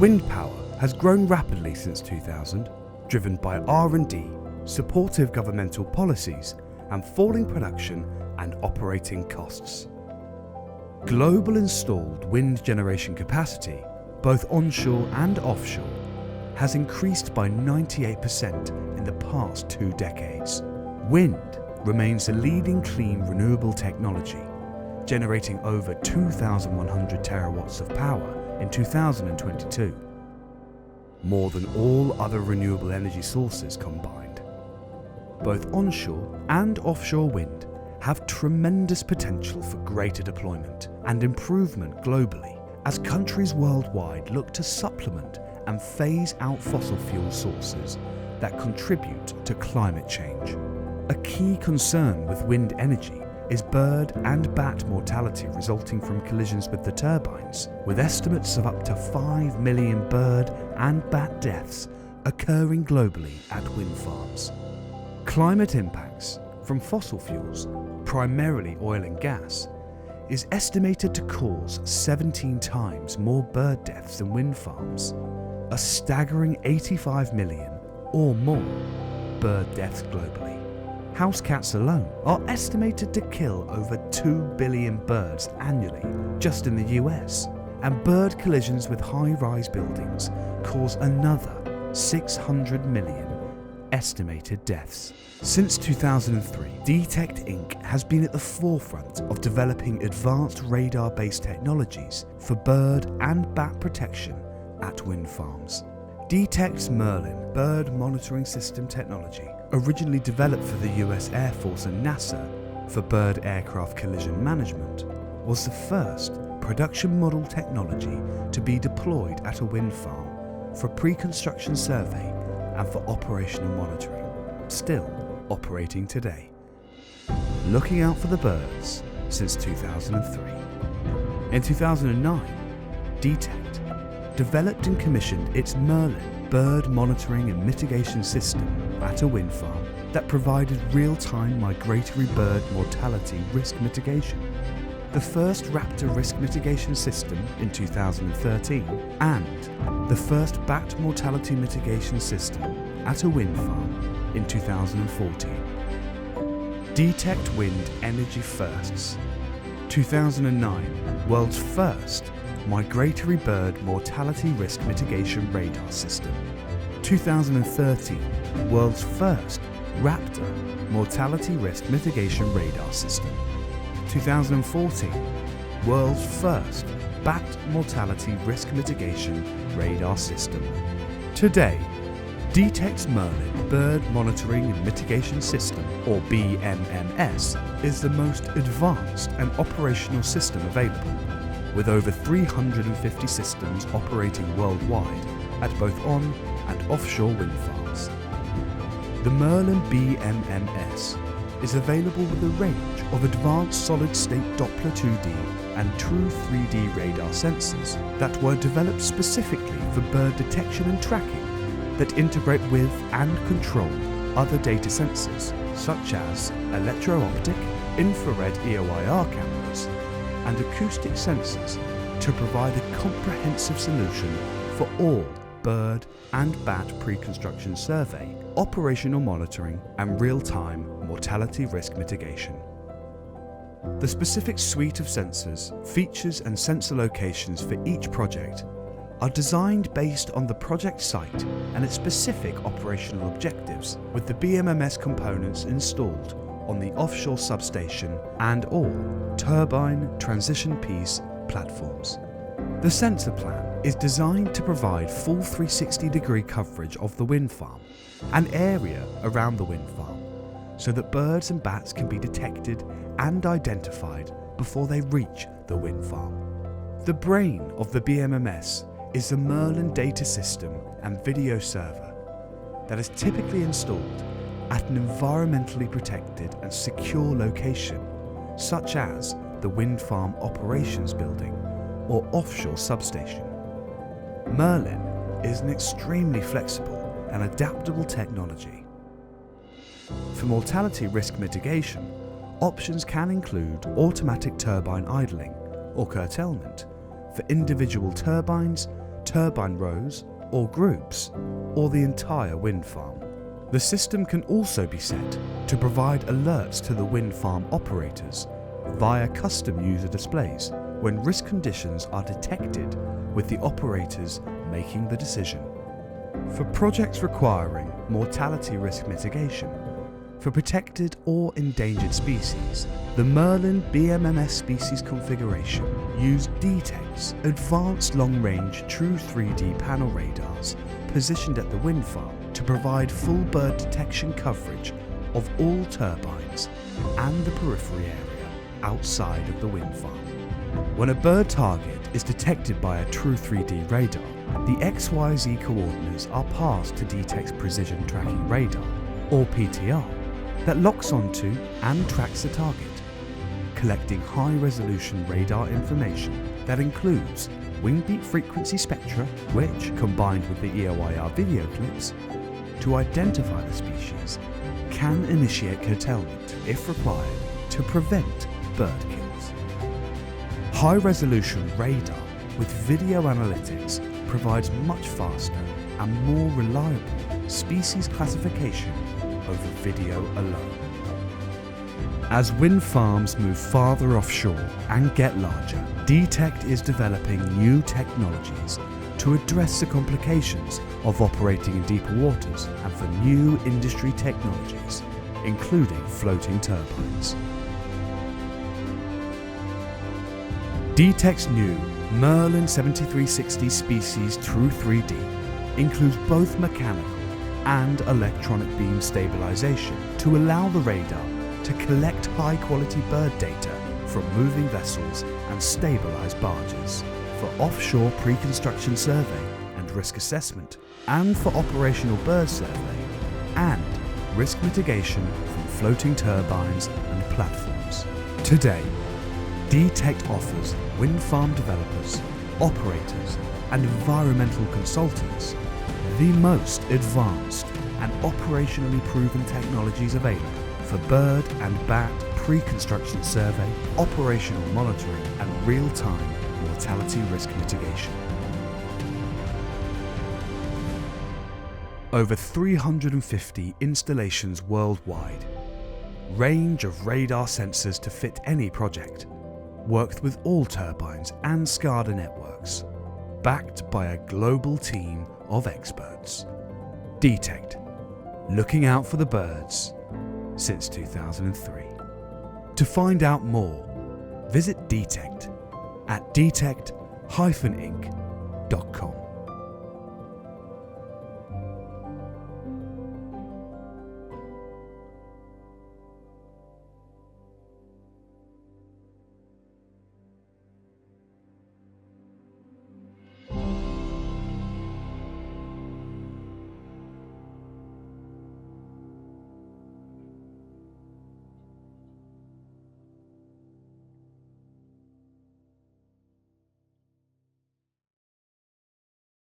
Wind power has grown rapidly since 2000, driven by R&D, supportive governmental policies, and falling production and operating costs. Global installed wind generation capacity, both onshore and offshore, has increased by 98% in the past 2 decades. Wind remains the leading clean renewable technology, generating over 2,100 terawatts of power in 2022, more than all other renewable energy sources combined. Both onshore and offshore wind have tremendous potential for greater deployment and improvement globally as countries worldwide look to supplement and phase out fossil fuel sources that contribute to climate change. A key concern with wind energy is bird and bat mortality resulting from collisions with the turbines, with estimates of up to 5 million bird and bat deaths occurring globally at wind farms. Climate impacts from fossil fuels, primarily oil and gas, is estimated to cause 17 times more bird deaths than wind farms, a staggering 85 million or more bird deaths globally. House cats alone are estimated to kill over 2 billion birds annually just in the US, and bird collisions with high-rise buildings cause another 600 million estimated deaths. Since 2003, DeTect Inc. has been at the forefront of developing advanced radar-based technologies for bird and bat protection at wind farms. DeTect's Merlin bird monitoring system technology, originally developed for the US Air Force and NASA for bird aircraft collision management, was the first production model technology to be deployed at a wind farm for pre-construction survey and for operational monitoring, still operating today. Looking out for the birds since 2003. In 2009, DeTect developed and commissioned its Merlin bird monitoring and mitigation system at a wind farm that provided real-time migratory bird mortality risk mitigation, the first raptor risk mitigation system in 2013, and the first bat mortality mitigation system at a wind farm in 2014. DeTect Wind Energy Firsts. 2009, world's first migratory bird mortality risk mitigation radar system. 2013, world's first raptor mortality risk mitigation radar system. 2014, world's first bat mortality risk mitigation radar system. Today, DeTect's Merlin Bird Monitoring and Mitigation System, or BMMS, is the most advanced and operational system available, with over 350 systems operating worldwide at both on and offshore wind farms. The Merlin BMMS is available with a range of advanced solid-state Doppler 2D and true 3D radar sensors that were developed specifically for bird detection and tracking that integrate with and control other data sensors such as electro-optic, infrared EOIR cameras, and acoustic sensors to provide a comprehensive solution for all bird and bat pre-construction survey, operational monitoring, and real-time mortality risk mitigation. The specific suite of sensors, features, and sensor locations for each project are designed based on the project site and its specific operational objectives, with the BMMS components installed on the offshore substation and all turbine transition piece platforms. The sensor plan is designed to provide full 360-degree coverage of the wind farm and area around the wind farm, so that birds and bats can be detected and identified before they reach the wind farm. The brain of the BMMS is the Merlin data system and video server that is typically installed at an environmentally protected and secure location, such as the wind farm operations building or offshore substation. Merlin is an extremely flexible and adaptable technology. For mortality risk mitigation, options can include automatic turbine idling or curtailment for individual turbines turbine rows or groups, or the entire wind farm. The system can also be set to provide alerts to the wind farm operators via custom user displays when risk conditions are detected, with the operators making the decision. For projects requiring mortality risk mitigation for protected or endangered species, the Merlin BMMS species configuration used DeTect's advanced long-range true 3D panel radars positioned at the wind farm to provide full bird detection coverage of all turbines and the periphery area outside of the wind farm. When a bird target is detected by a true 3D radar, the XYZ coordinates are passed to DeTect's Precision Tracking Radar, or PTR, that locks onto and tracks the target, collecting high-resolution radar information that includes wing beat frequency spectra, which, combined with the EOIR video clips, to identify the species, can initiate curtailment, if required, to prevent bird kills. High-resolution radar with video analytics provides much faster and more reliable species classification over video alone. As wind farms move farther offshore and get larger, DeTect is developing new technologies to address the complications of operating in deeper waters and for new industry technologies, including floating turbines. DeTect's new Merlin 7360 species True 3D includes both mechanical and electronic beam stabilization to allow the radar to collect high-quality bird data from moving vessels and stabilize barges for offshore pre-construction survey and risk assessment, and for operational bird survey and risk mitigation from floating turbines and platforms. Today, DeTect offers wind farm developers, operators and environmental consultants the most advanced and operationally proven technologies available for bird and bat pre-construction survey, operational monitoring and real-time mortality risk mitigation. Over 350 installations worldwide, range of radar sensors to fit any project, worked with all turbines and SCADA networks, backed by a global team of experts. DeTect, looking out for the birds since 2003. To find out more, visit DeTect at detect-inc.com.